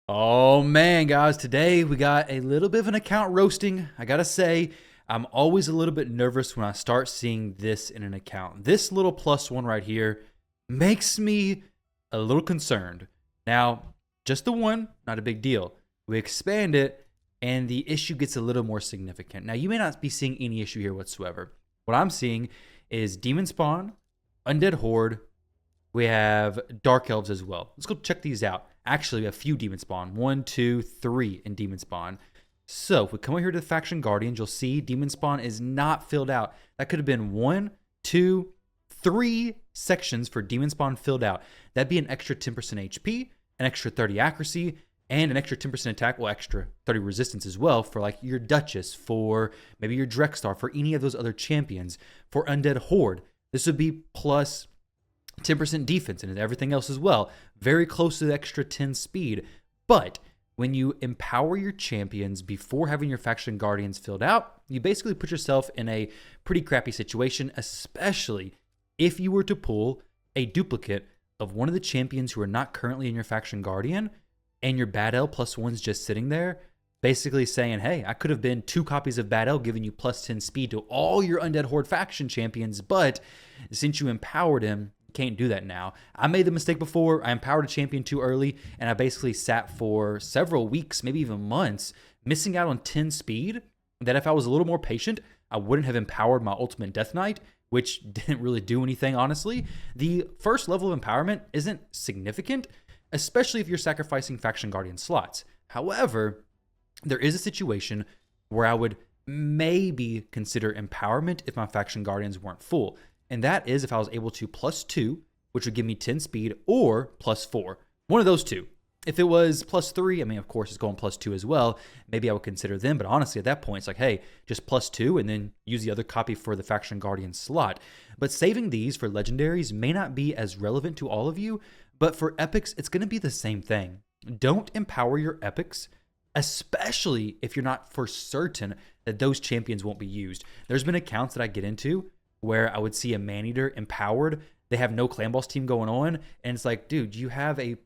Oh man, guys, today we got a little bit of an account roasting. I gotta say, I'm always a little bit nervous when I start seeing this in an account. This little +1 right here makes me a little concerned. Now, just the one, not a big deal. We expand it, and the issue gets a little more significant. Now, you may not be seeing any issue here whatsoever. What I'm seeing is Demon Spawn, Undead Horde, we have Dark Elves as well. Let's go check these out. Actually, we have a few Demon Spawn. 1, 2, 3 in Demon Spawn. So if we come over here to the Faction Guardians, you'll see Demon Spawn is not filled out. That could have been 1, 2, 3 sections for Demon Spawn filled out. That'd be an extra 10% HP, an extra 30 accuracy, and an extra 10% attack, well, extra 30 resistance as well for like your Duchess, for maybe your Drexstar, for any of those other champions. For Undead Horde, this would be plus 10% defense and everything else as well. Very close to the extra 10 speed. But when you empower your champions before having your faction guardians filled out, you basically put yourself in a pretty crappy situation, especially if you were to pull a duplicate of one of the champions who are not currently in your faction guardian, and your Bad L +1's just sitting there, basically saying, hey, I could have been 2 copies of Bad L giving you plus 10 speed to all your Undead Horde faction champions, but since you empowered him, can't do that now. I made the mistake before. I empowered a champion too early, and I basically sat for several weeks, maybe even months, missing out on 10 speed, that if I was a little more patient, I wouldn't have empowered my ultimate Death Knight, which didn't really do anything, honestly. The first level of empowerment isn't significant, especially if you're sacrificing Faction Guardian slots. However, there is a situation where I would maybe consider empowerment if my Faction Guardians weren't full. And that is if I was able to +2, which would give me 10 speed, or +4. One of those two. If it was +3, I mean, of course, it's going +2 as well. Maybe I would consider them. But honestly, at that point, it's like, hey, just +2 and then use the other copy for the Faction Guardian slot. But saving these for legendaries may not be as relevant to all of you. But for epics, it's going to be the same thing. Don't empower your epics, especially if you're not for certain that those champions won't be used. There's been accounts that I get into where I would see a Maneater empowered. They have no Clan Boss team going on. And it's like, dude, you have a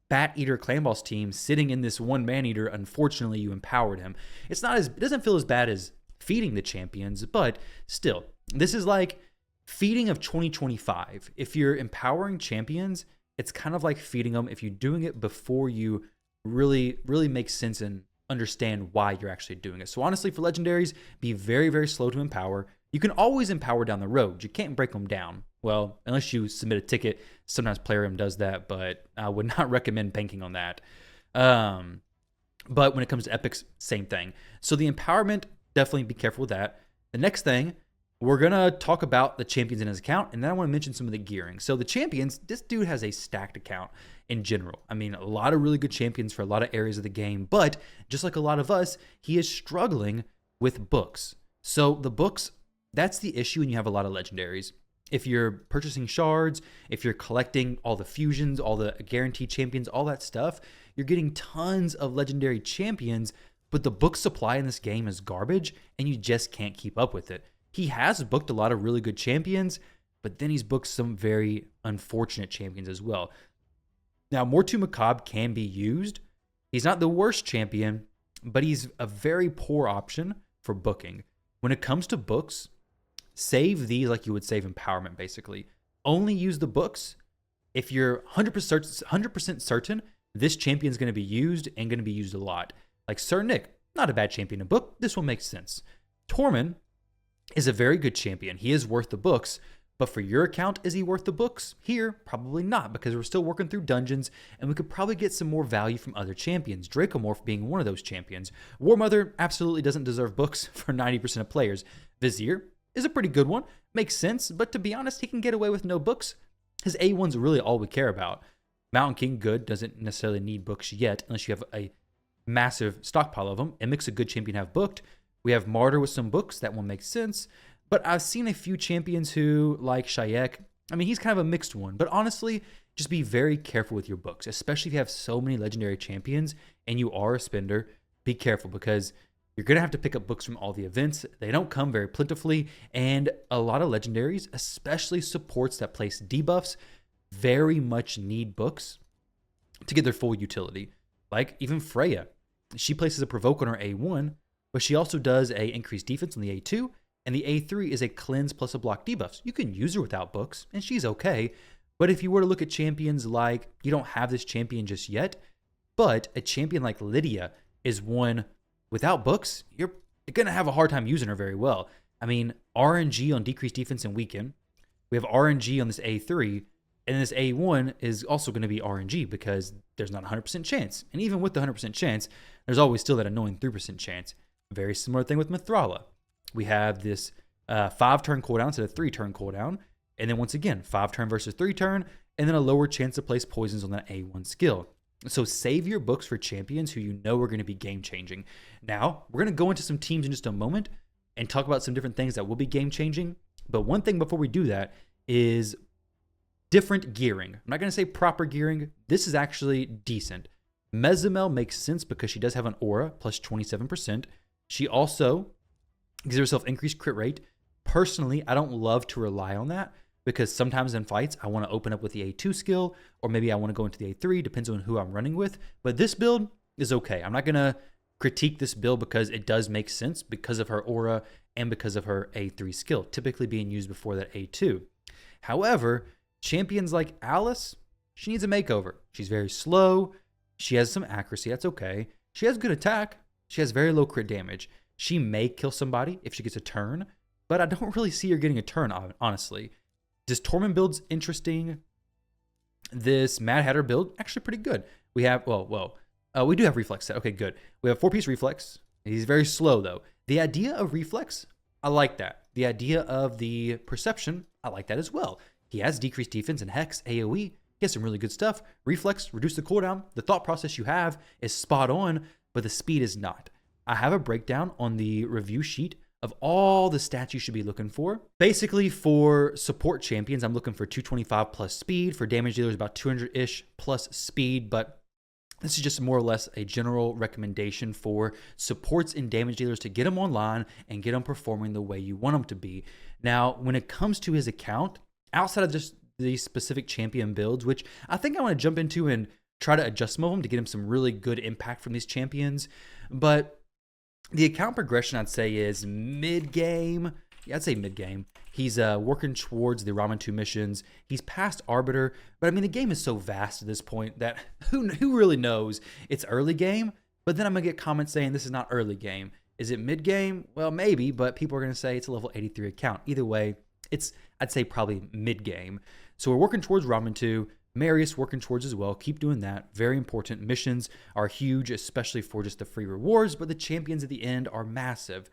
Bat Eater Clan Boss team sitting in this one Maneater. Unfortunately, you empowered him. It doesn't feel as bad as feeding the champions, but still, this is like feeding of 2025. If you're empowering champions, it's kind of like feeding them if you're doing it before you really make sense and understand why you're actually doing it. So honestly, for legendaries, be very, very slow to empower. You can always empower down the road. You can't break them down. Well, unless you submit a ticket. Sometimes Plarium does that, but I would not recommend banking on that. But when it comes to epics, same thing. So the empowerment, definitely be careful with that. The next thing, we're going to talk about the champions in his account, and then I want to mention some of the gearing. So the champions, this dude has a stacked account in general. I mean, a lot of really good champions for a lot of areas of the game, but just like a lot of us, he is struggling with books. So the books, that's the issue when you have a lot of legendaries. If you're purchasing shards, if you're collecting all the fusions, all the guaranteed champions, all that stuff, you're getting tons of legendary champions, but the book supply in this game is garbage, and you just can't keep up with it. He has booked a lot of really good champions, but then he's booked some very unfortunate champions as well. Now, Mortu Macabre can be used. He's not the worst champion, but he's a very poor option for booking. When it comes to books, save these like you would save empowerment, basically. Only use the books if you're 100% certain this champion is going to be used and going to be used a lot. Like Sir Nick, not a bad champion to book. This one makes sense. Tormund is a very good champion. He is worth the books, but for your account, is he worth the books? Here, probably not, because we're still working through dungeons, and we could probably get some more value from other champions, Dracomorph being one of those champions. Warmother absolutely doesn't deserve books for 90% of players. Vizier is a pretty good one, makes sense, but to be honest, he can get away with no books. His A1's really all we care about. Mountain King, good, doesn't necessarily need books yet, unless you have a massive stockpile of them. Emic's a good champion to have booked. We have Martyr with some books. That one makes sense. But I've seen a few champions who, like Shayak, I mean, he's kind of a mixed one. But honestly, just be very careful with your books, especially if you have so many legendary champions and you are a spender. Be careful because you're going to have to pick up books from all the events. They don't come very plentifully. And a lot of legendaries, especially supports that place debuffs, very much need books. to get their full utility. Like even Freya, she places a provoke on her A1, but she also does a increased defense on the A2, and the A3 is a cleanse plus a block debuffs. You can use her without books, and she's okay. But if you were to look at champions like, you don't have this champion just yet, but a champion like Lydia is one without books, you're going to have a hard time using her very well. I mean, RNG on decreased defense and weaken. We have RNG on this A3, and this A1 is also going to be RNG because there's not a 100% chance. And even with the 100% chance, there's always still that annoying 3% chance. Very similar thing with Mithrala. We have this 5-turn cooldown instead of 3-turn cooldown. And then once again, 5-turn versus 3-turn, and then a lower chance to place poisons on that A1 skill. So save your books for champions who you know are going to be game-changing. Now, we're going to go into some teams in just a moment and talk about some different things that will be game-changing. But one thing before we do that is different gearing. I'm not going to say proper gearing. This is actually decent. Mezimel makes sense because she does have an aura plus 27%. She also gives herself increased crit rate. Personally, I don't love to rely on that because sometimes in fights, I want to open up with the A2 skill, or maybe I want to go into the A3, depends on who I'm running with. But this build is okay. I'm not going to critique this build because it does make sense because of her aura and because of her A3 skill, typically being used before that A2. However, champions like Alice, she needs a makeover. She's very slow. She has some accuracy. That's okay. She has good attack. She has very low crit damage. She may kill somebody if she gets a turn, but I don't really see her getting a turn, honestly. This Tormund build's interesting. This Mad Hatter build, actually pretty good. We have, we do have reflex set. Okay, good. We have 4-piece reflex. He's very slow, though. The idea of reflex, I like that. The idea of the perception, I like that as well. He has decreased defense and hex, AoE. He has some really good stuff. Reflex, reduce the cooldown. The thought process you have is spot on, but the speed is not. I have a breakdown on the review sheet of all the stats you should be looking for. Basically, for support champions, I'm looking for 225 plus speed. For damage dealers, about 200-ish plus speed, but this is just more or less a general recommendation for supports and damage dealers to get them online and get them performing the way you want them to be. Now, when it comes to his account, outside of just these specific champion builds, which I think I want to jump into and try to adjust some of them to get him some really good impact from these champions, but the account progression, I'd say, is mid-game. Yeah, I'd say mid-game. He's working towards the Ramen 2 missions. He's past Arbiter. But, I mean, the game is so vast at this point that who really knows? It's early game, but then I'm going to get comments saying this is not early game. Is it mid-game? Well, maybe, but people are going to say it's a level 83 account. Either way, it's, I'd say, probably mid-game. So we're working towards Ramen 2. Marius working towards as well. Keep doing that. Very important. Missions are huge, especially for just the free rewards, but the champions at the end are massive.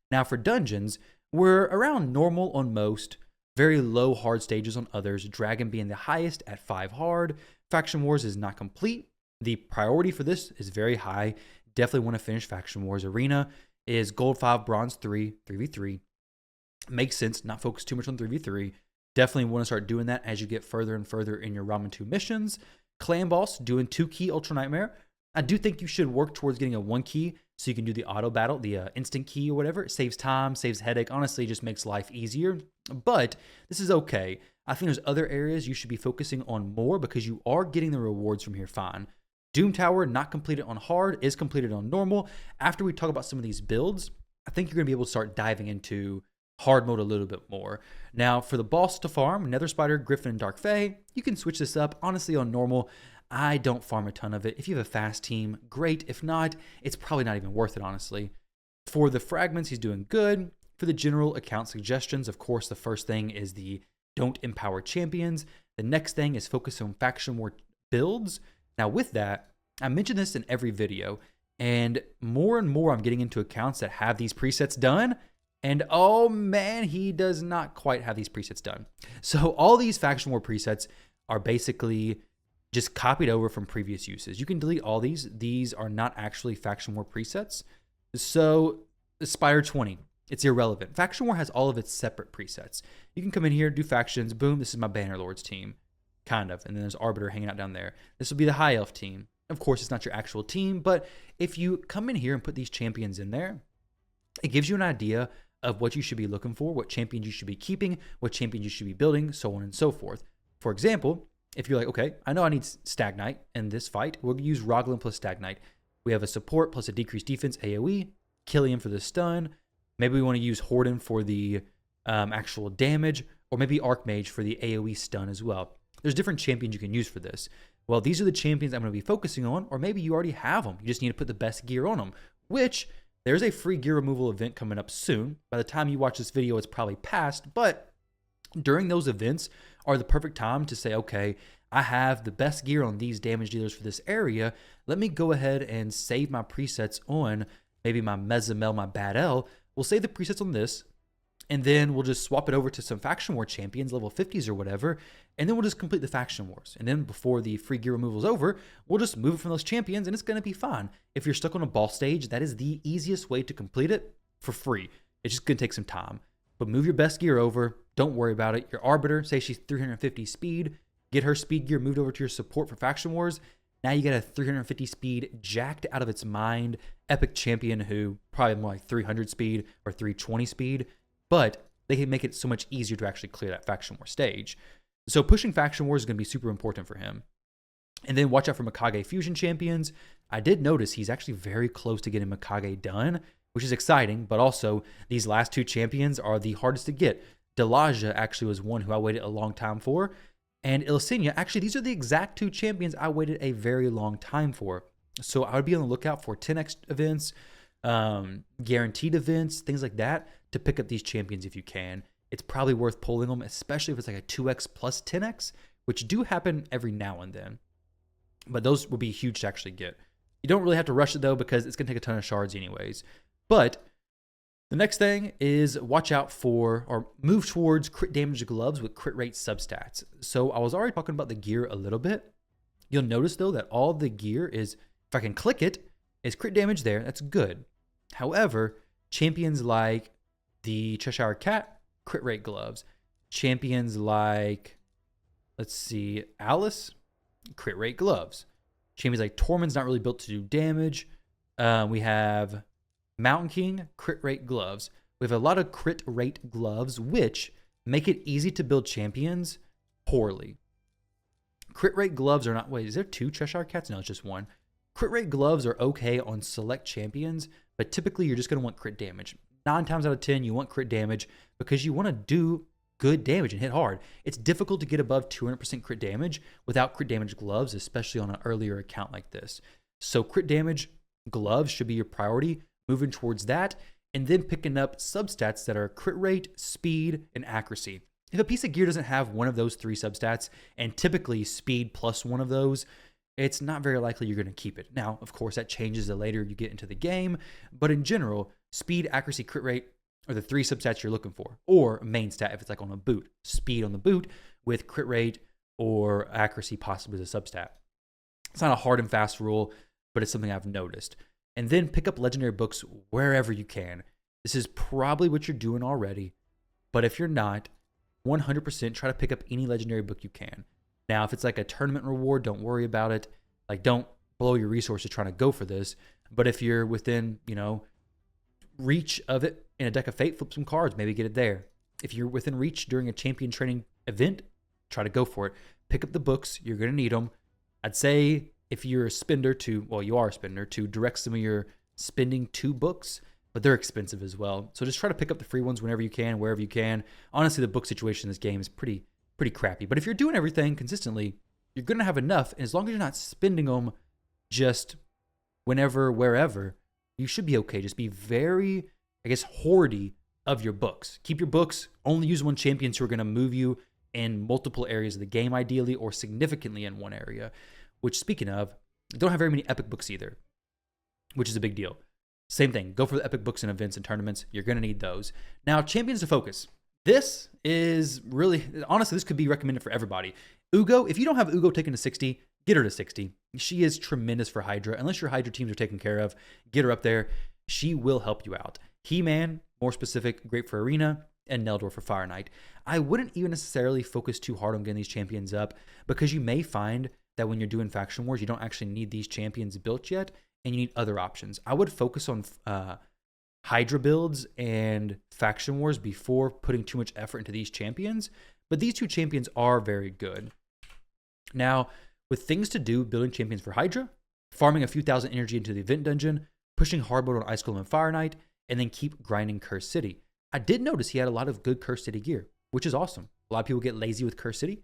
Now for dungeons, we're around normal on most, very low hard stages on others, Dragon being the highest at 5 hard. Faction Wars is not complete. The priority for this is very high. Definitely want to finish Faction Wars. Arena is Gold 5, Bronze 3, 3v3. Makes sense, not focus too much on 3v3. Definitely want to start doing that as you get further and further in your Ramen 2 missions. Clan Boss, doing 2-key Ultra Nightmare. I do think you should work towards getting a 1-key so you can do the auto battle, the instant key or whatever. It saves time, saves headache. Honestly, just makes life easier. But this is okay. I think there's other areas you should be focusing on more because you are getting the rewards from here fine. Doom Tower, not completed on hard, is completed on normal. After we talk about some of these builds, I think you're going to be able to start diving into hard mode a little bit more. Now, for the boss to farm, Nether Spider, Griffin, and Dark Fae, you can switch this up. Honestly, on normal, I don't farm a ton of it. If you have a fast team, great. If not, it's probably not even worth it, honestly. For the fragments, he's doing good. For the general account suggestions, of course, the first thing is the don't empower champions. The next thing is focus on faction war builds. Now, with that, I mention this in every video, and more I'm getting into accounts that have these presets done. And oh man, he does not quite have these presets done. So all these faction war presets are basically just copied over from previous uses. You can delete all these. These are not actually faction war presets. So Spire 20, it's irrelevant. Faction war has all of its separate presets. You can come in here, do factions, boom, this is my Bannerlords team, kind of. And then there's Arbiter hanging out down there. This will be the High Elf team. Of course, it's not your actual team, but if you come in here and put these champions in there, it gives you an idea of what you should be looking for, what champions you should be keeping, what champions you should be building, so on and so forth. For example, if you're like, okay, I know I need Stagnite in this fight, we'll use Roglin plus Stagnite. We have a support plus a decreased defense AoE, Killian for the stun. Maybe we want to use Horden for the actual damage, or maybe Archmage for the AoE stun as well. There's different champions you can use for this. Well, these are the champions I'm going to be focusing on, or maybe you already have them. You just need to put the best gear on them, which there's a free gear removal event coming up soon. By the time you watch this video, it's probably past, but during those events are the perfect time to say, okay, I have the best gear on these damage dealers for this area. Let me go ahead and save my presets on maybe my Mezamel, my Bad L. We'll save the presets on this, and then we'll just swap it over to some Faction War champions, level 50s or whatever, and then we'll just complete the Faction Wars. And then before the free gear removal is over, we'll just move it from those champions, and it's going to be fine. If you're stuck on a boss stage, that is the easiest way to complete it for free. It's just going to take some time. But move your best gear over. Don't worry about it. Your Arbiter, say she's 350 speed, get her speed gear moved over to your support for Faction Wars. Now you got a 350 speed, jacked out of its mind, epic champion who probably more like 300 speed or 320 speed, but they can make it so much easier to actually clear that Faction War stage. So pushing Faction Wars is going to be super important for him. And then watch out for Mikage Fusion champions. I did notice he's actually very close to getting Mikage done, which is exciting, but also these last two champions are the hardest to get. Delaja actually was one who I waited a long time for, and Illusinia, actually, these are the exact two champions I waited a very long time for. So I would be on the lookout for 10x events, guaranteed events, things like that, to pick up these champions if you can. It's probably worth pulling them, especially if it's like a 2x plus 10x, which do happen every now and then. But those will be huge to actually get. You don't really have to rush it, though, because it's going to take a ton of shards anyways. But the next thing is watch out for, or move towards, crit damage gloves with crit rate substats. So I was already talking about the gear a little bit. You'll notice, though, that all the gear is, if I can click it, is crit damage there. That's good. However, champions like the Cheshire Cat, crit rate gloves. Champions like, let's see, Alice, crit rate gloves. Champions like Tormund's not really built to do damage. We have Mountain King, crit rate gloves. We have a lot of crit rate gloves, which make it easy to build champions poorly. Crit rate gloves are not, wait, is there two Cheshire Cats? No, it's just one. Crit rate gloves are okay on select champions, but typically you're just going to want crit damage. 9 times out of 10, you want crit damage because you want to do good damage and hit hard. It's difficult to get above 200% crit damage without crit damage gloves, especially on an earlier account like this. So crit damage gloves should be your priority, moving towards that, and then picking up substats that are crit rate, speed, and accuracy. If a piece of gear doesn't have one of those 3 substats, and typically speed plus one of those, it's not very likely you're going to keep it. Now, of course, that changes the later you get into the game, but in general, speed, accuracy, crit rate are the 3 substats you're looking for, or main stat if it's like on a boot. Speed on the boot with crit rate or accuracy possibly as a substat. It's not a hard and fast rule, but it's something I've noticed. And then pick up legendary books wherever you can. This is probably what you're doing already, but if you're not, 100% try to pick up any legendary book you can. Now, if it's like a tournament reward, don't worry about it. Like, don't blow your resources trying to go for this. But if you're within, reach of it in a deck of fate, flip some cards, maybe get it there. If you're within reach during a champion training event, try to go for it. Pick up the books. You're going to need them. I'd say if you're a spender you are a spender, to direct some of your spending to books, but they're expensive as well. So just try to pick up the free ones whenever you can, wherever you can. Honestly, the book situation in this game is pretty crappy. But if you're doing everything consistently, you're going to have enough. And as long as you're not spending them just whenever, wherever, you should be okay. Just be very, hoardy of your books. Keep your books. Only use one champions who are going to move you in multiple areas of the game, ideally, or significantly in one area. Which, speaking of, don't have very many epic books either, which is a big deal. Same thing. Go for the epic books and events and tournaments. You're going to need those. Now, champions to focus. This is really, honestly, this could be recommended for everybody. Ugo, if you don't have Ugo taken to 60, get her to 60. She is tremendous for Hydra. Unless your Hydra teams are taken care of, get her up there. She will help you out. He-Man, more specific, great for Arena, and Neldor for Fire Knight. I wouldn't even necessarily focus too hard on getting these champions up, because you may find that when you're doing Faction Wars, you don't actually need these champions built yet, and you need other options. I would focus on Hydra builds and Faction Wars before putting too much effort into these champions, but these two champions are very good. Now, with things to do, building champions for Hydra, farming a few thousand energy into the event dungeon, pushing hard mode on Ice Golem and Fire Knight, and then keep grinding Curse City. I did notice he had a lot of good Curse City gear, which is awesome. A lot of people get lazy with Curse City.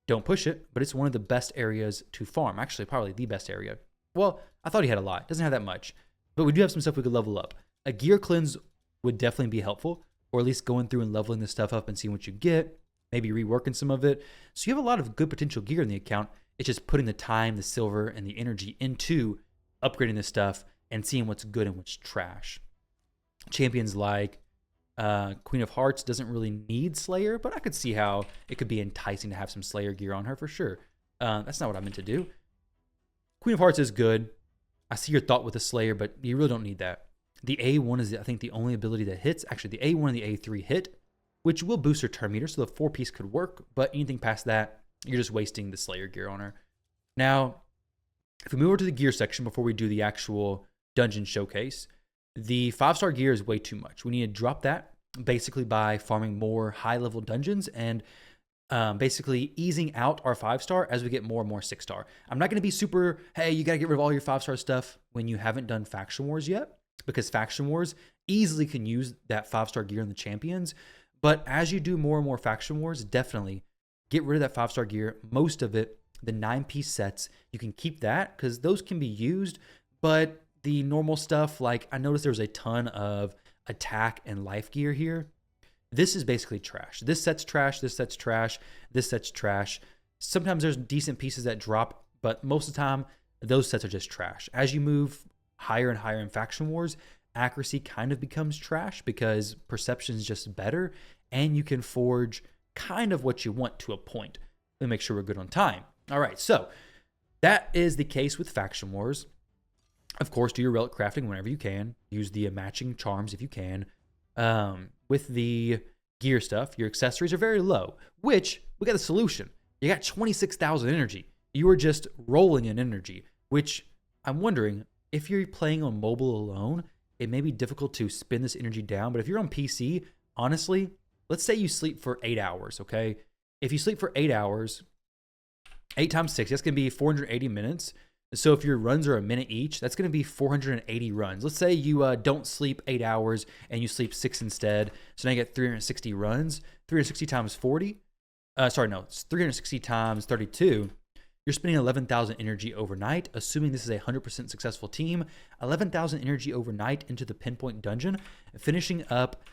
Don't push it, but it's one of the best areas to farm. Actually, probably the best area. Well, I thought he had a lot. Doesn't have that much. But we do have some stuff we could level up. A gear cleanse would definitely be helpful, or at least going through and leveling this stuff up and seeing what you get, maybe reworking some of it. So you have a lot of good potential gear in the account. It's just putting the time, the silver, and the energy into upgrading this stuff and seeing what's good and what's trash. Champions like Queen of Hearts doesn't really need Slayer, but I could see how it could be enticing to have some Slayer gear on her for sure. That's not what I meant to do. Queen of Hearts is good. I see your thought with the Slayer, but you really don't need that. The A1 is, I think, the only ability that hits. Actually, the A1 and the A3 hit, which will boost her turn meter, so the 4-piece could work, but anything past that, you're just wasting the Slayer gear on her. Now, if we move over to the gear section before we do the actual dungeon showcase, the 5-star gear is way too much. We need to drop that basically by farming more high-level dungeons and basically easing out our 5-star as we get more and more 6-star. I'm not going to be super, hey, you got to get rid of all your 5-star stuff when you haven't done Faction Wars yet, because Faction Wars easily can use that 5-star gear in the champions. But as you do more and more Faction Wars, definitely get rid of that 5-star gear. Most of it, the 9-piece sets, you can keep that because those can be used. But the normal stuff, like I noticed there was a ton of attack and life gear here. This is basically trash. This set's trash, this set's trash, this set's trash. Sometimes there's decent pieces that drop, but most of the time, those sets are just trash. As you move higher and higher in Faction Wars, accuracy kind of becomes trash because perception is just better, and you can forge kind of what you want to a point. Let me make sure we're good on time. All right, so that is the case with Faction Wars. Of course, do your relic crafting whenever you can. Use the matching charms if you can. With the gear stuff, your accessories are very low, which we got a solution. You got 26,000 energy. You are just rolling in energy, which I'm wondering, if you're playing on mobile alone, it may be difficult to spin this energy down. But if you're on PC, honestly, let's say you sleep for 8 hours, okay? If you sleep for 8 hours, 8 times 6, that's going to be 480 minutes. So if your runs are a minute each, that's going to be 480 runs. Let's say you don't sleep 8 hours and you sleep 6 instead. So now you get 360 runs. 360 times 40. It's 360 times 32. You're spending 11,000 energy overnight, assuming this is a 100% successful team. 11,000 energy overnight into the pinpoint dungeon, finishing up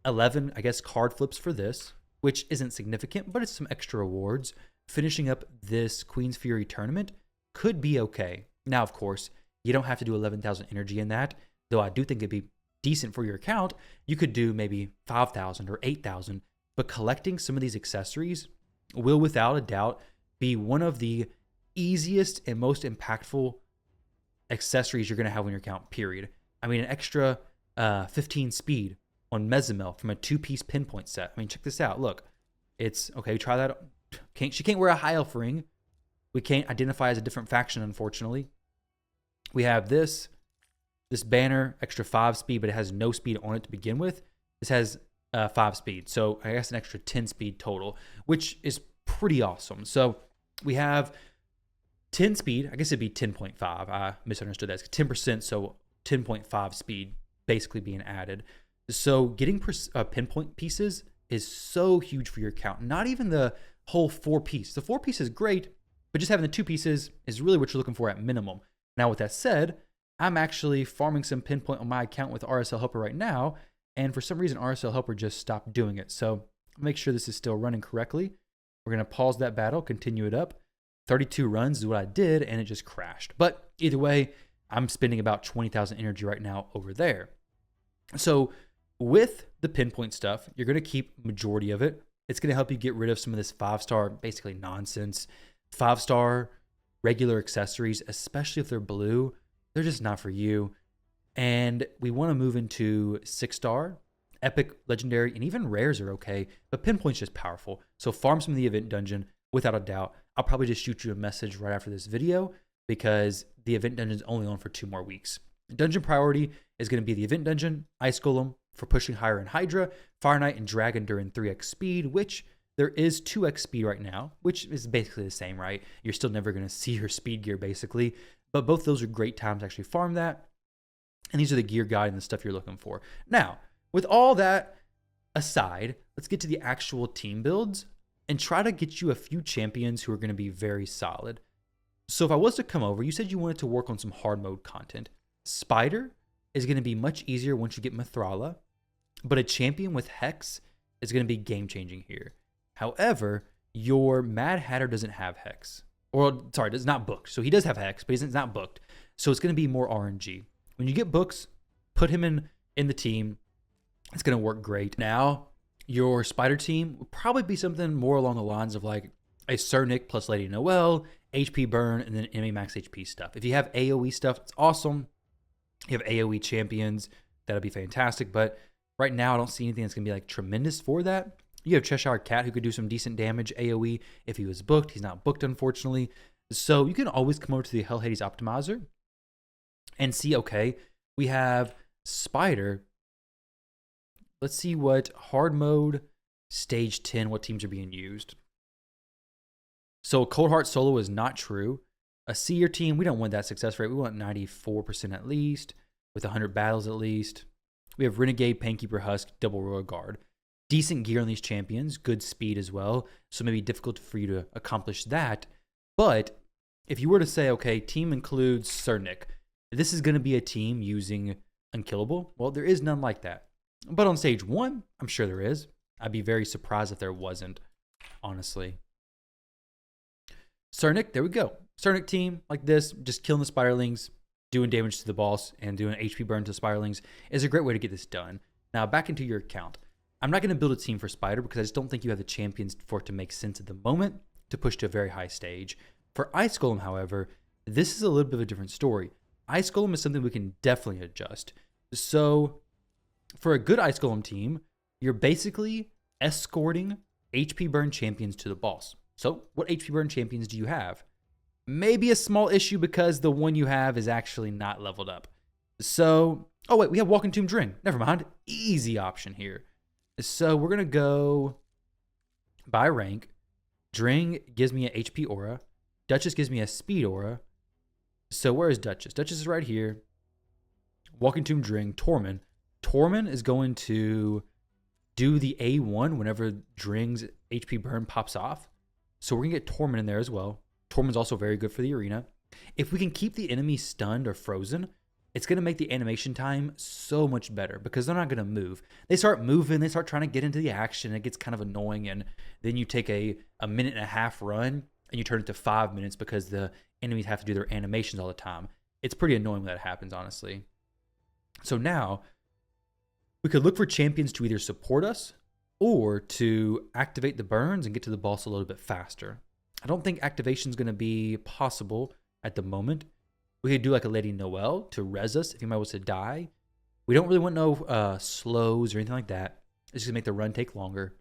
11, I guess, card flips for this, which isn't significant, but it's some extra rewards. Finishing up this Queen's Fury tournament could be okay. Now, of course, you don't have to do 11,000 energy in that, though I do think it'd be decent for your account. You could do maybe 5,000 or 8,000, but collecting some of these accessories will without a doubt be one of the easiest and most impactful accessories you're going to have on your account, period. I mean, an extra 15 speed on Mezimel from a 2-piece pinpoint set. I mean, check this out. Look, it's okay. Try that. She can't wear a high elf ring. We can't identify as a different faction, unfortunately. We have this banner, extra 5 speed, but it has no speed on it to begin with. This has 5 speed, so I guess an extra 10 speed total, which is pretty awesome. So we have 10 speed. I guess it'd be 10.5. I misunderstood that. It's 10%, so 10.5 speed basically being added. So getting pinpoint pieces is so huge for your account. Not even the whole 4-piece. The 4-piece is great, but just having the 2 pieces is really what you're looking for at minimum. Now, with that said, I'm actually farming some pinpoint on my account with RSL Helper right now, and for some reason, RSL Helper just stopped doing it. So I'll make sure this is still running correctly. We're going to pause that battle, continue it up. 32 runs is what I did, and it just crashed. But either way, I'm spending about 20,000 energy right now over there. So with the pinpoint stuff, you're going to keep majority of it. It's going to help you get rid of some of this 5-star, basically nonsense. 5-star regular accessories, especially if they're blue, they're just not for you. And we want to move into 6-star, epic, legendary, and even rares are okay, but pinpoint's just powerful. So farm some of the event dungeon without a doubt. I'll probably just shoot you a message right after this video because the event dungeon is only on for 2 more weeks. Dungeon priority is going to be the event dungeon, Ice Golem for pushing higher in Hydra, Fire Knight and Dragon during 3x speed, which There is 2x speed right now, which is basically the same, right? You're still never going to see her speed gear, basically. But both those are great times to actually farm that. And these are the gear guide and the stuff you're looking for. Now, with all that aside, let's get to the actual team builds and try to get you a few champions who are going to be very solid. So if I was to come over, you said you wanted to work on some hard mode content. Spider is going to be much easier once you get Mithrala, but a champion with Hex is going to be game-changing here. However, your Mad Hatter doesn't have Hex. Or, sorry, it's not booked. So he does have Hex, but he's not booked. So it's going to be more RNG. When you get books, put him in the team. It's going to work great. Now, your Spider team will probably be something more along the lines of like a Tshirt plus Lady Noelle, HP burn, and then enemy max HP stuff. If you have AoE stuff, it's awesome. You have AoE champions, that'll be fantastic. But right now, I don't see anything that's going to be like tremendous for that. You have Cheshire Cat who could do some decent damage AoE if he was booked. He's not booked, unfortunately. So you can always come over to the Hell Hades Optimizer and see, okay, we have Spider. Let's see what hard mode, stage 10, what teams are being used. So Cold Heart Solo is not true. A Seer team, we don't want that success rate. We want 94% at least, with 100 battles at least. We have Renegade, Painkeeper, Husk, Double Royal Guard. Decent gear on these champions, good speed as well. So maybe difficult for you to accomplish that. But if you were to say, okay, team includes Tshirt, this is going to be a team using Unkillable. Well, there is none like that. But on stage 1, I'm sure there is. I'd be very surprised if there wasn't, honestly. Tshirt, there we go. Tshirt team like this, just killing the Spiderlings, doing damage to the boss, and doing HP burn to the Spiderlings is a great way to get this done. Now, back into your account. I'm not going to build a team for Spider because I just don't think you have the champions for it to make sense at the moment to push to a very high stage. For Ice Golem, however, this is a little bit of a different story. Ice Golem is something we can definitely adjust. So for a good Ice Golem team, you're basically escorting HP burn champions to the boss. So what HP burn champions do you have? Maybe a small issue because the one you have is actually not leveled up. So, oh wait, we have Walking Tomb Dring. Never mind. Easy option here. So we're going to go by rank. Dring gives me an HP aura. Duchess gives me a speed aura. So where is Duchess? Duchess is right here. Walking Tomb Dring, Tormund. Tormund is going to do the A1 whenever Dring's HP burn pops off. So we're going to get Tormund in there as well. Tormund's also very good for the arena. If we can keep the enemy stunned or frozen, it's going to make the animation time so much better because they're not going to move. They start moving, they start trying to get into the action. It gets kind of annoying, and then you take a minute and a half run and you turn it to 5 minutes because the enemies have to do their animations all the time. It's pretty annoying when that happens, honestly. So now we could look for champions to either support us or to activate the burns and get to the boss a little bit faster. I don't think activation is going to be possible at the moment. We could do like a Lady Noelle to res us if anybody was to die. We don't really want no slows or anything like that. It's just going to make the run take longer.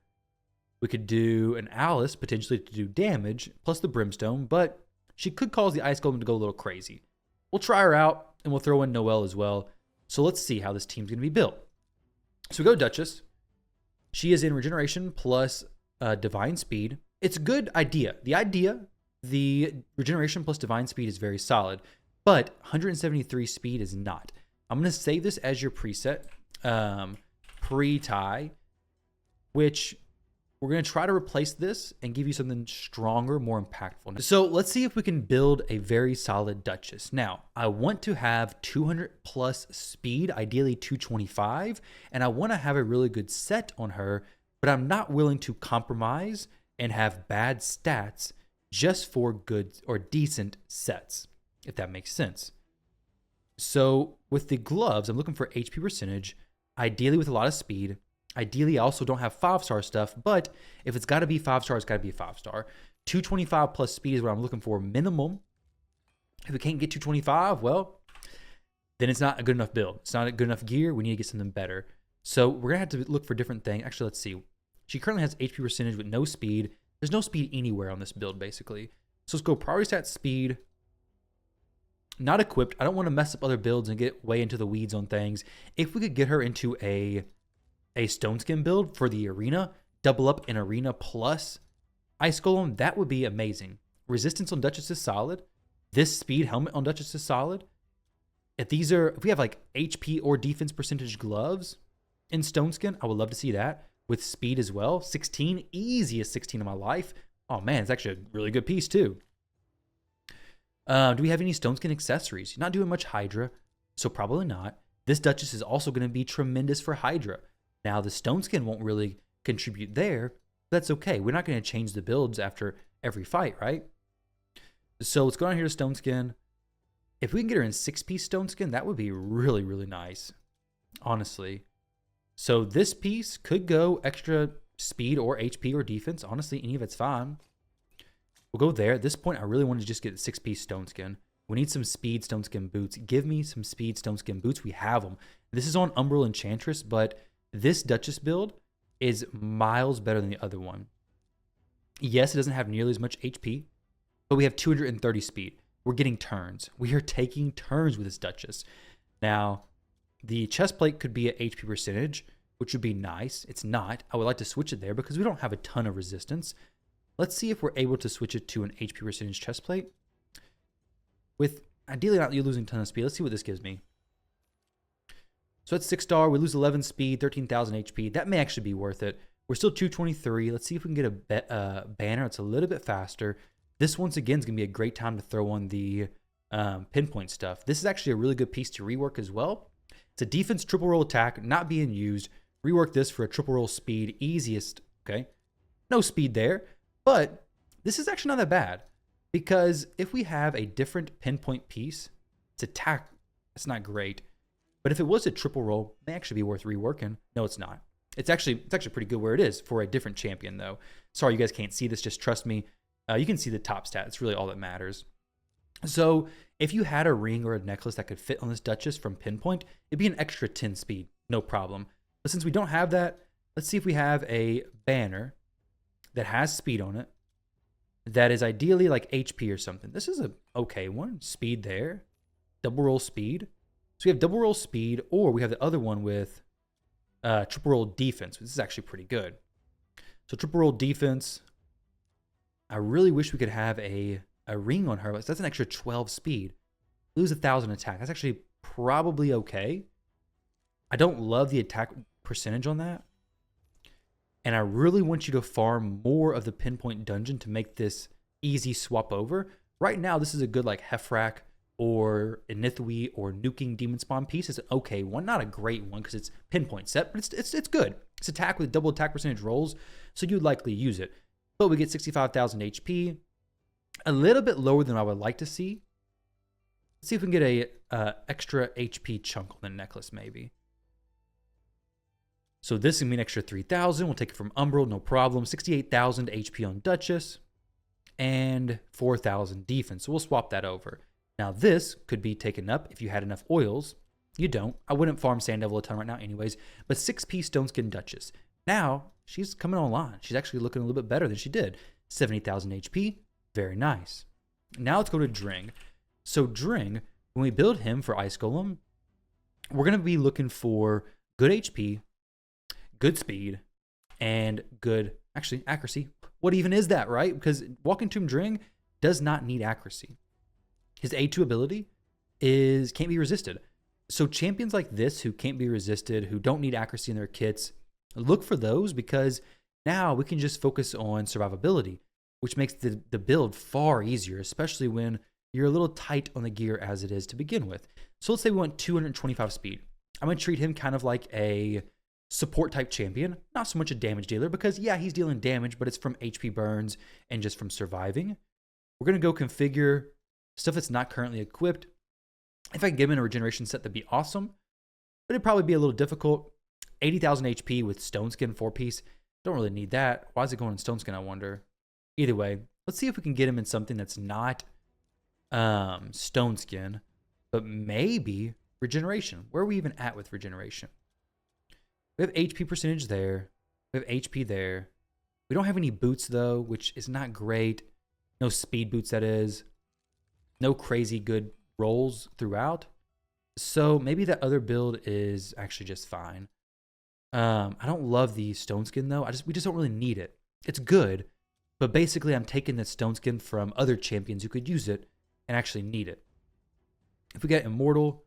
We could do an Alice potentially to do damage, plus the Brimstone, but she could cause the Ice Golem to go a little crazy. We'll try her out, and we'll throw in Noelle as well. So let's see how this team's going to be built. So we go Duchess. She is in Regeneration plus Divine Speed. It's a good idea. The Regeneration plus Divine Speed is very solid. But 173 speed is not. I'm going to save this as your preset, pre-tie, which we're going to try to replace this and give you something stronger, more impactful. So let's see if we can build a very solid Duchess. Now, I want to have 200 plus speed, ideally 225, and I want to have a really good set on her, but I'm not willing to compromise and have bad stats just for good or decent sets, if that makes sense. So with the gloves, I'm looking for HP percentage, ideally with a lot of speed. Ideally, I also don't have 5-star stuff, but if it's got to be 5-star, it's got to be a 5-star. 225 plus speed is what I'm looking for minimum. If we can't get 225, well, then it's not a good enough build. It's not a good enough gear. We need to get something better. So we're going to have to look for different things. Actually, let's see. She currently has HP percentage with no speed. There's no speed anywhere on this build, basically. So let's go priority stat speed. Not equipped. I don't want to mess up other builds and get way into the weeds on things. If we could get her into a stone skin build for the arena, double up in Arena plus Ice Golem, that would be amazing. Resistance on Duchess is solid. This speed helmet on Duchess is solid. If we have like HP or defense percentage gloves in Stone Skin, I would love to see that with speed as well. 16, easiest 16 of my life. Oh man, it's actually a really good piece too. Do we have any Stone Skin accessories? Not doing much Hydra, so probably not. This Duchess is also going to be tremendous for Hydra. Now the Stone Skin won't really contribute there. That's okay. We're not going to change the builds after every fight, right? So let's go down here to Stone Skin. If we can get her in 6-piece Stone Skin, that would be really, really nice, honestly. So this piece could go extra speed or HP or defense. Honestly, any of it's fine. We'll go there. At this point, I really want to just get 6-piece Stone Skin. We need some speed Stone Skin boots. Give me some speed Stone Skin boots. We have them. This is on Umbral Enchantress, but this Duchess build is miles better than the other one. Yes, it doesn't have nearly as much HP, but we have 230 speed. We're getting turns. We are taking turns with this Duchess. Now, the chest plate could be at HP percentage, which would be nice. It's not. I would like to switch it there because we don't have a ton of resistance. Let's see if we're able to switch it to an HP percentage chest plate. With ideally not losing a ton of speed. Let's see what this gives me. So it's 6-star. We lose 11 speed, 13,000 HP. That may actually be worth it. We're still 223. Let's see if we can get a banner. It's a little bit faster. This, once again, is going to be a great time to throw on the pinpoint stuff. This is actually a really good piece to rework as well. It's a defense triple roll attack, not being used. Rework this for a triple roll speed, easiest, okay? No speed there, but this is actually not that bad because if we have a different pinpoint piece, it's attack, it's not great. But if it was a triple roll, it may actually be worth reworking. No, it's not. It's actually pretty good where it is for a different champion, though. Sorry, you guys can't see this. Just trust me. You can see the top stat. It's really all that matters. So if you had a ring or a necklace that could fit on this Duchess from pinpoint, it'd be an extra 10 speed, no problem. But since we don't have that, let's see if we have a banner that has speed on it that is ideally like HP or something. This is a okay one. Speed there. Double roll speed. So we have double roll speed, or we have the other one with triple roll defense. This is actually pretty good. So triple roll defense. I really wish we could have a ring on her. But that's an extra 12 speed. Lose 1,000 attack. That's actually probably okay. I don't love the attack percentage on that. And I really want you to farm more of the pinpoint dungeon to make this easy swap over. Right now, this is a good like Hefrak or Inithwi or Nuking Demon Spawn piece. It's an okay one. Not a great one because it's pinpoint set, but it's good. It's attack with double attack percentage rolls, so you'd likely use it. But we get 65,000 HP. A little bit lower than I would like to see. Let's see if we can get a extra HP chunk on the necklace maybe. So this is going to be an extra 3,000. We'll take it from Umbral, no problem. 68,000 HP on Duchess and 4,000 defense. So we'll swap that over. Now this could be taken up if you had enough oils. You don't. I wouldn't farm Sand Devil a ton right now anyways. But 6-piece Stone Skin Duchess. Now she's coming online. She's actually looking a little bit better than she did. 70,000 HP. Very nice. Now let's go to Dring. So Dring, when we build him for Ice Golem, we're going to be looking for good HP, good speed, and good, actually, accuracy. What even is that, right? Because Walking Tomb Dring does not need accuracy. His A2 ability can't be resisted. So champions like this who can't be resisted, who don't need accuracy in their kits, look for those because now we can just focus on survivability, which makes the build far easier, especially when you're a little tight on the gear as it is to begin with. So let's say we want 225 speed. I'm going to treat him kind of like a support type champion, not so much a damage dealer because yeah, he's dealing damage, but it's from HP burns and just from surviving. We're going to go configure stuff that's not currently equipped. If I can get him in a regeneration set, that'd be awesome, but it'd probably be a little difficult. 80,000 HP with Stone Skin 4-piece. Don't really need that. Why is it going in Stone Skin, I wonder? Either way, let's see if we can get him in something that's not Stone Skin, but maybe regeneration. Where are we even at with regeneration? We have HP percentage there. We have HP there. We don't have any boots though, which is not great. No speed boots, that is. No crazy good rolls throughout. So maybe that other build is actually just fine. I don't love the stone skin though. We just don't really need it. It's good, but basically I'm taking the stone skin from other champions who could use it and actually need it. If we get immortal,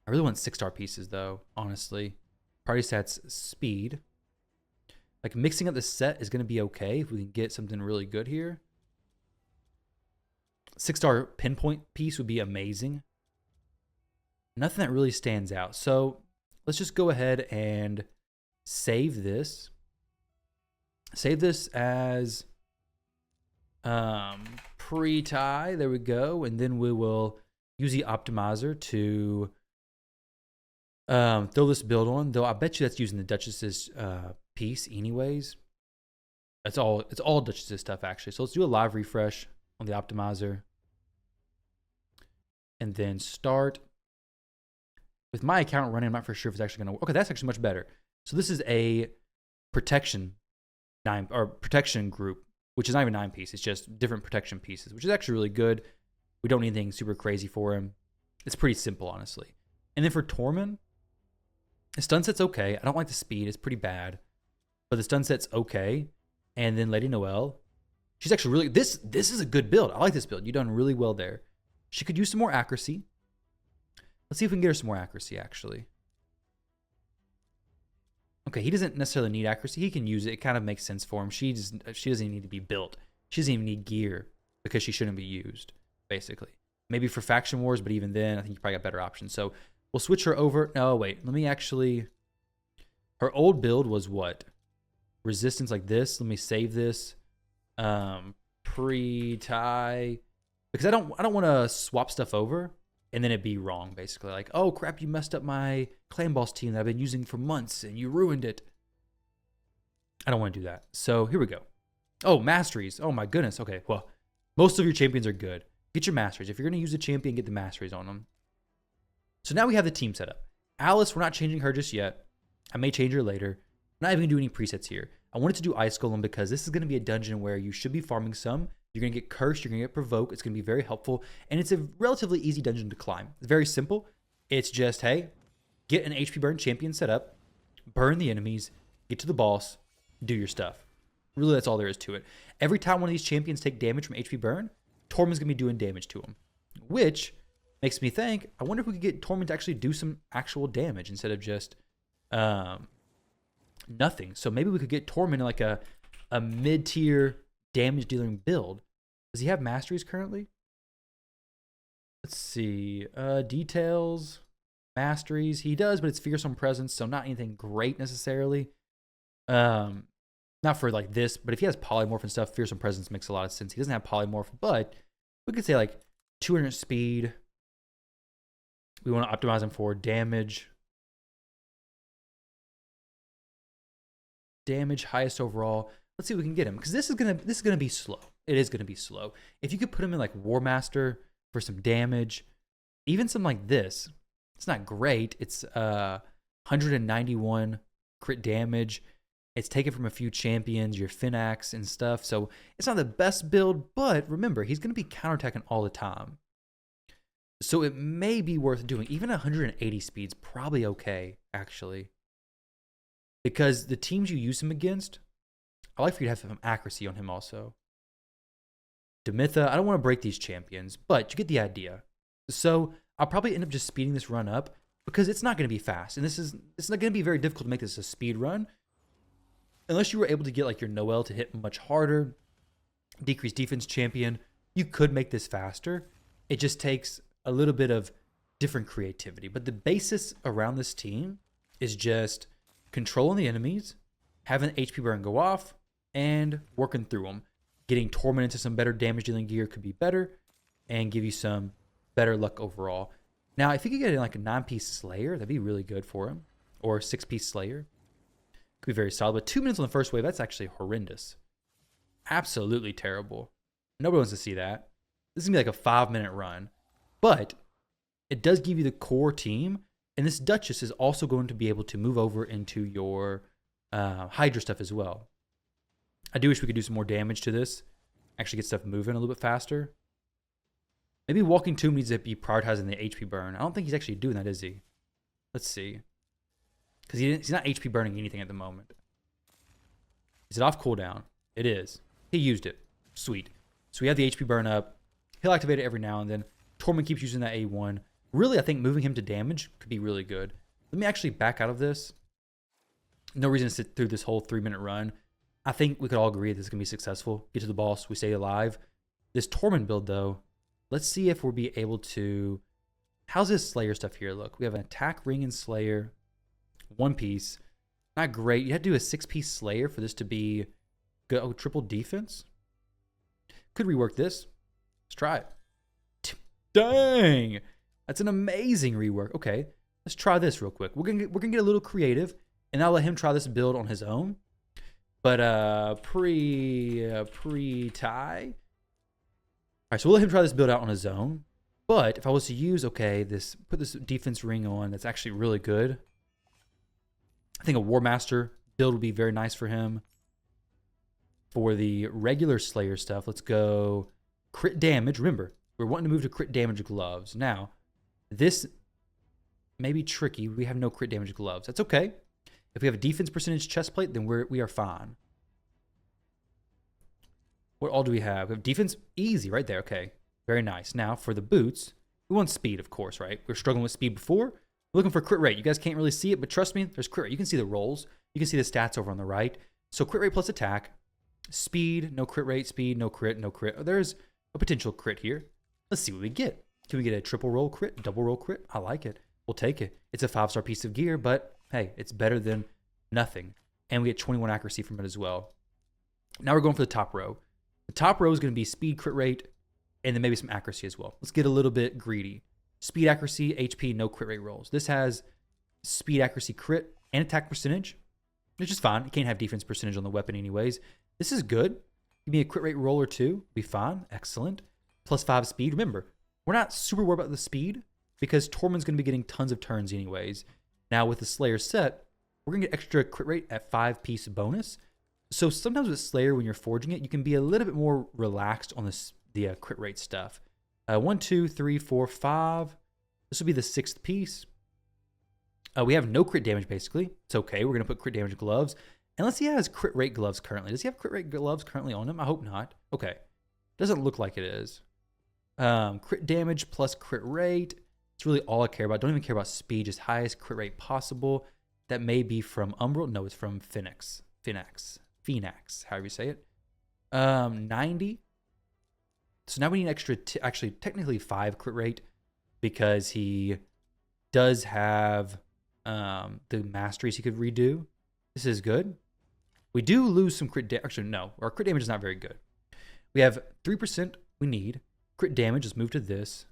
I really want 6-star pieces though, honestly. Party stats speed. Like mixing up the set is going to be okay if we can get something really good here. 6-star pinpoint piece would be amazing. Nothing that really stands out. So let's just go ahead and save this. Save this as pre-tie. There we go. And then we will use the optimizer to throw this build on. Though I bet you that's using the Duchess's piece anyways. It's all Duchess's stuff actually. So let's do a live refresh on the optimizer. And then start. With my account running, I'm not for sure if it's actually going to work. Okay, that's actually much better. So this is a protection group, which is not even 9-piece. It's just different protection pieces, which is actually really good. We don't need anything super crazy for him. It's pretty simple, honestly. And then for Tormund, the stun set's okay. I don't like the speed. It's pretty bad. But the stun set's okay. And then Lady Noelle, she's actually really... This is a good build. I like this build. You've done really well there. She could use some more accuracy. Let's see if we can get her some more accuracy, actually. Okay, he doesn't necessarily need accuracy. He can use it. It kind of makes sense for him. She doesn't even need to be built. She doesn't even need gear because she shouldn't be used, basically. Maybe for faction wars, but even then, I think you probably got better options. So we'll switch her over. No, wait. Let me actually... Her old build was what? Resistance like this. Let me save this. Pre-tie. Because I don't want to swap stuff over. And then it'd be wrong, basically. Like, oh, crap, you messed up my clan boss team that I've been using for months, and you ruined it. I don't want to do that. So here we go. Oh, masteries. Oh, my goodness. Okay, well, most of your champions are good. Get your masteries. If you're going to use a champion, get the masteries on them. So now we have the team set up. Alice, we're not changing her just yet. I may change her later. I'm not even going to do any presets here. I wanted to do Ice Golem because this is going to be a dungeon where you should be farming some. You're going to get cursed. You're going to get provoke. It's going to be very helpful. And it's a relatively easy dungeon to climb. It's very simple. It's just, hey, get an HP burn champion set up, burn the enemies, get to the boss, do your stuff. Really, that's all there is to it. Every time one of these champions take damage from HP burn, Tormund's going to be doing damage to him. Which makes me think, I wonder if we could get Tormund to actually do some actual damage instead of just nothing. So maybe we could get Tormund in like a mid-tier damage dealing build. Does he have masteries currently? Let's see. Details, masteries. He does, but it's fearsome presence, so not anything great necessarily. Not for like this, but if he has polymorph and stuff, fearsome presence makes a lot of sense. He doesn't have polymorph, but we could say like 200 speed. We want to optimize him for damage. Damage, highest overall. Let's see if we can get him, because this is gonna be slow. It is gonna be slow. If you could put him in like War Master for some damage, even something like this, it's not great. It's 191 crit damage. It's taken from a few champions, your Finax and stuff. So it's not the best build, but remember, he's gonna be counterattacking all the time. So it may be worth doing. Even 180 speed's probably okay, actually, because the teams you use him against, I like for you to have some accuracy on him also. Demitha, I don't want to break these champions, but you get the idea. So I'll probably end up just speeding this run up because it's not going to be fast. And it's not going to be very difficult to make this a speed run. Unless you were able to get like your Noelle to hit much harder, decrease defense champion, you could make this faster. It just takes a little bit of different creativity. But the basis around this team is just controlling the enemies, having HP burn go off, and working through them. Getting Tormund into some better damage dealing gear could be better and give you some better luck overall. Now, if you could get like a 9-piece Slayer, that'd be really good for him. Or a 6-piece Slayer. Could be very solid. But 2 minutes on the first wave, that's actually horrendous. Absolutely terrible. Nobody wants to see that. This is going to be like a 5-minute run. But it does give you the core team. And this Duchess is also going to be able to move over into your Hydra stuff as well. I do wish we could do some more damage to this. Actually get stuff moving a little bit faster. Maybe Walking Tomb needs to be prioritizing the HP burn. I don't think he's actually doing that, is he? Let's see. because he's not HP burning anything at the moment. Is it off cooldown? It is. He used it. Sweet. So we have the HP burn up. He'll activate it every now and then. Torment keeps using that A1. Really, I think moving him to damage could be really good. Let me actually back out of this. No reason to sit through this whole 3-minute run. I think we could all agree this is going to be successful. Get to the boss. We stay alive. This Torment build, though, let's see if we'll be able to... How's this Slayer stuff here look? We have an attack, ring, and Slayer. 1 piece. Not great. You had to do a 6-piece Slayer for this to be good. Oh, triple defense? Could rework this. Let's try it. Dang! That's an amazing rework. Okay, let's try this real quick. We're gonna get a little creative, and I'll let him try this build on his own. But pre-tie. All right, so we'll let him try this build out on his own. But if I was to use, okay, put this defense ring on, that's actually really good. I think a War Master build would be very nice for him. For the regular Slayer stuff, let's go crit damage. Remember, we're wanting to move to crit damage gloves. Now, this may be tricky. We have no crit damage gloves. That's okay. If we have a defense percentage chest plate, then we are fine. What all do we have? We have defense easy right there. Okay, very nice. Now, for the boots, we want speed, of course, right? We were struggling with speed before. We're looking for crit rate. You guys can't really see it, but trust me, there's crit rate. You can see the rolls. You can see the stats over on the right. So crit rate plus attack. Speed, no crit rate. Speed, no crit, no crit. Oh, there's a potential crit here. Let's see what we get. Can we get a triple roll crit, double roll crit? I like it. We'll take it. It's a 5-star piece of gear, but hey, it's better than nothing. And we get 21 accuracy from it as well. Now we're going for the top row. The top row is going to be speed, crit rate, and then maybe some accuracy as well. Let's get a little bit greedy. Speed, accuracy, HP, no crit rate rolls. This has speed, accuracy, crit, and attack percentage, which is fine. You can't have defense percentage on the weapon anyways. This is good. Give me a crit rate roll or 2. Be fine. Excellent. Plus 5 speed. Remember, we're not super worried about the speed because Tormund's going to be getting tons of turns anyways. Now with the Slayer set, we're going to get extra crit rate at 5-piece bonus. So sometimes with Slayer, when you're forging it, you can be a little bit more relaxed on the crit rate stuff. 1, 2, 3, 4, 5. This will be the 6th piece. We have no crit damage, basically. It's okay. We're going to put crit damage gloves. Unless he has crit rate gloves currently. Does he have crit rate gloves currently on him? I hope not. Okay. Doesn't look like it is. Crit damage plus crit rate. It's really all I care about. Don't even care about speed. Just highest crit rate possible. That may be from Umbral. No, it's from Phoenix. Phoenix, however you say it. 90. So now we need an extra, actually technically 5 crit rate because he does have the masteries he could redo. This is good. We do lose some crit damage. Actually, no. Our crit damage is not very good. We have 3% we need. Crit damage, let's move to this.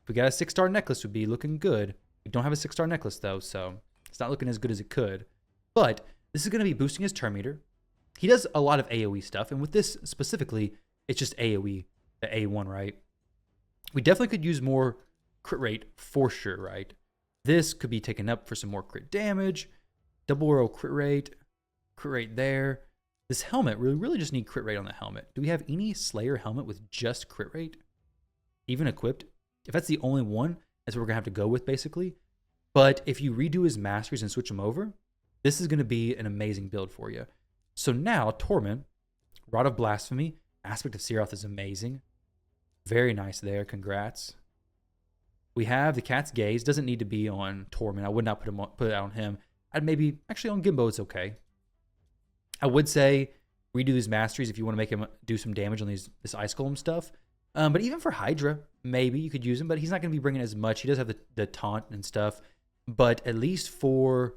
If we got a 6-star necklace, would be looking good. We don't have a 6-star necklace, though, so it's not looking as good as it could. But this is going to be boosting his turn meter. He does a lot of AoE stuff, and with this specifically, it's just AoE, the A1, right? We definitely could use more crit rate for sure, right? This could be taken up for some more crit damage. Double roll crit rate there. This helmet, we really just need crit rate on the helmet. Do we have any Slayer helmet with just crit rate? Even equipped? If that's the only one, that's what we're going to have to go with, basically. But if you redo his masteries and switch them over, this is going to be an amazing build for you. So now, Torment, Rod of Blasphemy, Aspect of Seeroth is amazing. Very nice there. Congrats. We have the Cat's Gaze. Doesn't need to be on Torment. I would not put it on him. I'd maybe, actually on Gimbo, it's okay. I would say redo these masteries if you want to make him do some damage on this Ice Golem stuff. But even for Hydra, maybe you could use him, but he's not going to be bringing as much. He does have the taunt and stuff. But at least for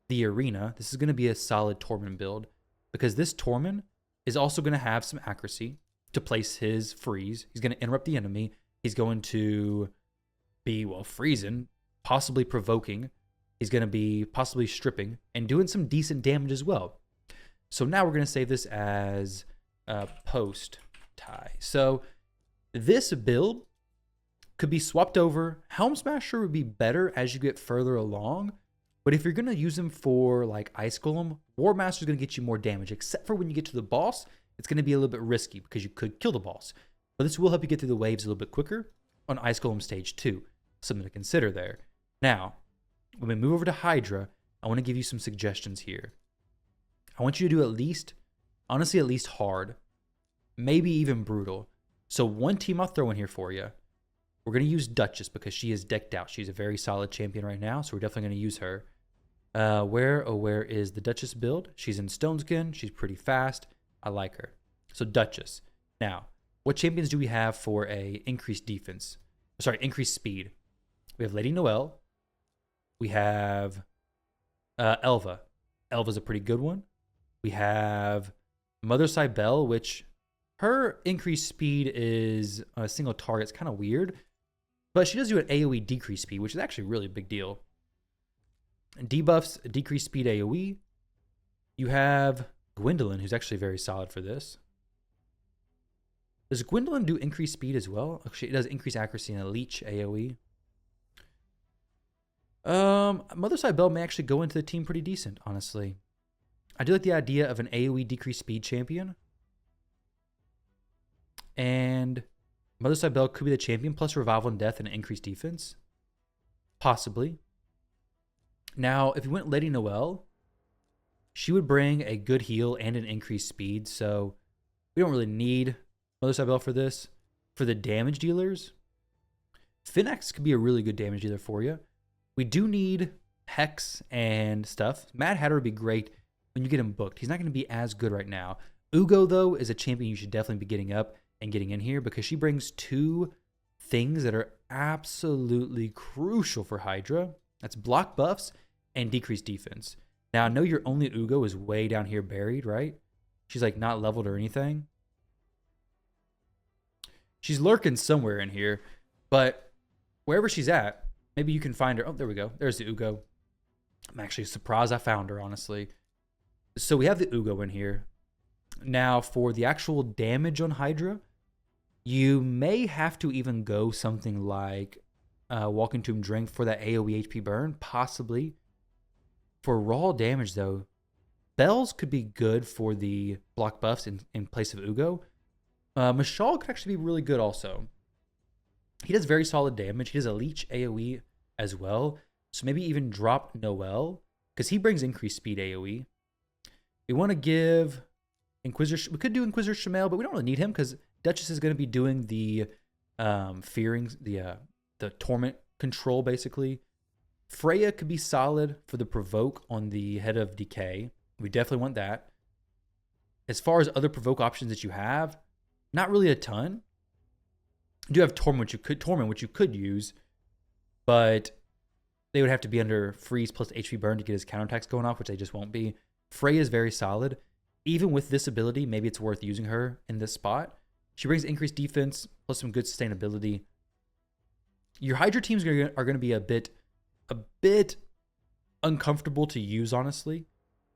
the arena, this is going to be a solid Torment build because this Torment is also going to have some accuracy to place his freeze. He's going to interrupt the enemy. He's going to be, well, freezing, possibly provoking. He's going to be possibly stripping and doing some decent damage as well. So now we're going to save this as post tie. So this build could be swapped over. Helm Smasher would be better as you get further along. But if you're going to use him for like Ice Golem, War Master is going to get you more damage. Except for when you get to the boss, it's going to be a little bit risky because you could kill the boss. But this will help you get through the waves a little bit quicker on Ice Golem stage 2. Something to consider there. Now, when we move over to Hydra, I want to give you some suggestions here. I want you to do honestly, at least hard, maybe even brutal. So one team I'll throw in here for you. We're going to use Duchess because she is decked out. She's a very solid champion right now, so we're definitely going to use her. Where is the Duchess build? She's in Stone Skin. She's pretty fast. I like her. So Duchess. Now, what champions do we have for a increased defense? Sorry, increased speed. We have Lady Noelle. We have Elva. Elva's a pretty good one. We have Mother Cybele, which her increased speed is on a single target. It's kind of weird. But she does do an AoE decrease speed, which is actually really a big deal. And debuffs decreased speed AoE. You have Gwendolyn, who's actually very solid for this. Does Gwendolyn do increased speed as well? Actually, it does increase accuracy and a leech AoE. Mother Cybele may actually go into the team pretty decent, honestly. I do like the idea of an AoE decreased speed champion. And Mother Cybele could be the champion, plus Revival and Death and an increased defense. Possibly. Now, if you went Lady Noelle, she would bring a good heal and an increased speed, so we don't really need Mother Cybele for this. For the damage dealers, Phoenix could be a really good damage dealer for you. We do need Hex and stuff. Mad Hatter would be great when you get him booked. He's not going to be as good right now. Ugo, though, is a champion you should definitely be getting up and getting in here because she brings two things that are absolutely crucial for Hydra. That's block buffs and decreased defense. Now, I know your only Ugo is way down here buried, right? She's like not leveled or anything. She's lurking somewhere in here, but wherever she's at, maybe you can find her. Oh, there we go. There's the Ugo. I'm actually surprised I found her, honestly. So we have the Ugo in here. Now, for the actual damage on Hydra, you may have to even go something like Walking Tomb Drink for that AoE HP burn, possibly. For raw damage, though, Bells could be good for the block buffs in place of Ugo. Mashal could actually be really good also. He does very solid damage. He does a leech AoE as well. So maybe even drop Noelle, because he brings increased speed AoE. We want to give Inquisitor. We could do Inquisitor Shamael, but we don't really need him because Duchess is going to be doing the fearing, the torment control basically. Freya could be solid for the provoke on the Head of Decay. We definitely want that. As far as other provoke options that you have, not really a ton. You do have Torment, which you could use, but they would have to be under freeze plus HP burn to get his counterattacks going off, which they just won't be. Freya is very solid. Even with this ability, maybe it's worth using her in this spot. She brings increased defense plus some good sustainability. Your Hydra teams are going to be a bit uncomfortable to use, honestly,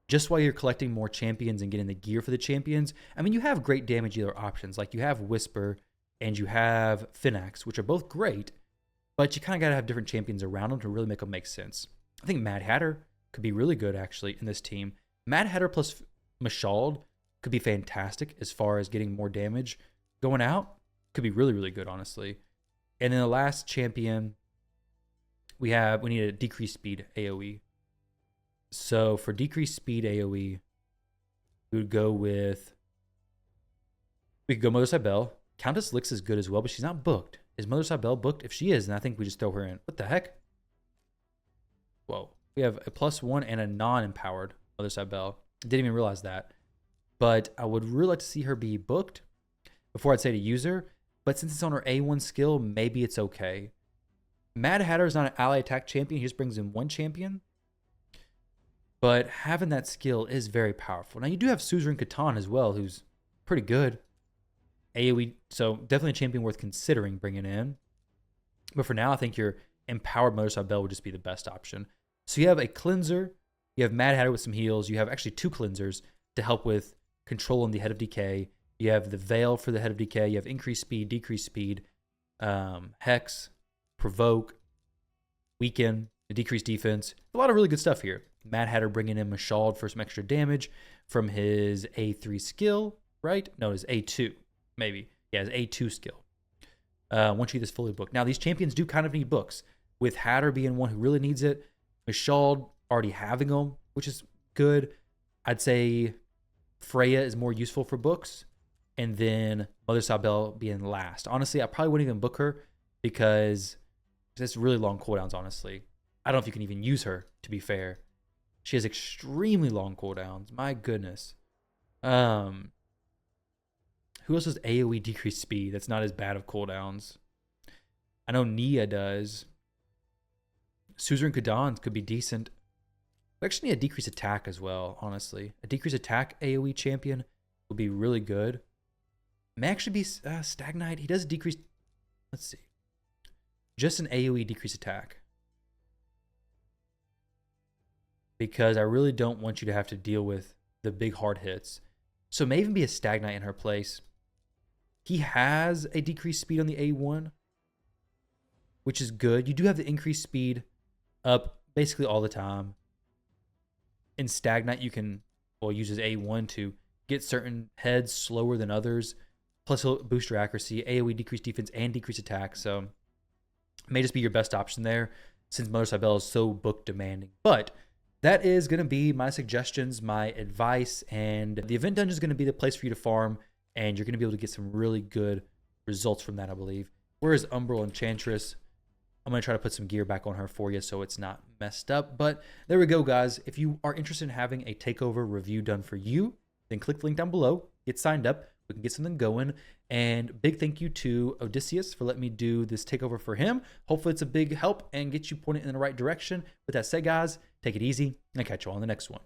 just while you're collecting more champions and getting the gear for the champions. I mean, you have great damage dealer options. Like you have Whisper and you have Phoenix, which are both great, but you kind of got to have different champions around them to really make them make sense. I think Mad Hatter could be really good, actually, in this team. Mad Hatter plus Mashald could be fantastic as far as getting more damage going out. Could be really, really good, honestly. And then the last champion, we need a decreased speed AoE. So for decreased speed AoE, we could go Mother Cybele. Countess Lix is good as well, but she's not booked. Is Mother Cybele booked? If she is, then I think we just throw her in. What the heck? Whoa. We have a +1 and a non-empowered Mother Cybele. Didn't even realize that. But I would really like to see her be booked before I'd say to use her. But since it's on her A1 skill, maybe it's okay. Mad Hatter is not an ally attack champion. He just brings in one champion. But having that skill is very powerful. Now, you do have Suzerain Catan as well, who's pretty good. AoE, so definitely a champion worth considering bringing in. But for now, I think your empowered Mother Cybele would just be the best option. So you have a cleanser. You have Mad Hatter with some heals. You have actually 2 cleansers to help with controlling the Head of Decay. You have the Veil for the Head of Decay. You have increased speed, decreased speed, Hex, Provoke, Weaken, decreased defense. A lot of really good stuff here. Mad Hatter bringing in Mashald for some extra damage from his A3 skill, right? No, his A2, maybe. Yeah, his A2 skill. Once you get this fully booked. Now, these champions do kind of need books, with Hatter being one who really needs it. Mashald already having them, which is good. I'd say Freya is more useful for books, and then Mother Sabel being last. Honestly, I probably wouldn't even book her because it's really long cooldowns, honestly. I don't know if you can even use her, to be fair. She has extremely long cooldowns. My goodness. Who else has AoE decreased speed? That's not as bad of cooldowns. I know Nia does. Suzerain Kudan could be decent. We actually need a decreased attack as well, honestly. A decreased attack AoE champion would be really good. May actually be Stagnite. He does decrease. Let's see. Just an AoE decreased attack. Because I really don't want you to have to deal with the big hard hits. So it may even be a Stagnite in her place. He has a decreased speed on the A1, which is good. You do have the increased speed up basically all the time. In Stagnite, you can use his A1 to get certain heads slower than others. Plus, he'll boost your accuracy, AoE decreased defense, and decreased attack. So it may just be your best option there since Mother Cybele is so book demanding. But that is going to be my suggestions, my advice, and the event dungeon is going to be the place for you to farm, and you're going to be able to get some really good results from that, I believe. Whereas Umbral Enchantress, I'm going to try to put some gear back on her for you so it's not messed up. But there we go, guys. If you are interested in having a takeover review done for you, then click the link down below, get signed up, we can get something going. And big thank you to Odysseus for letting me do this takeover for him. Hopefully it's a big help and get you pointed in the right direction. With that said, guys, take it easy, and I'll catch you all on the next one.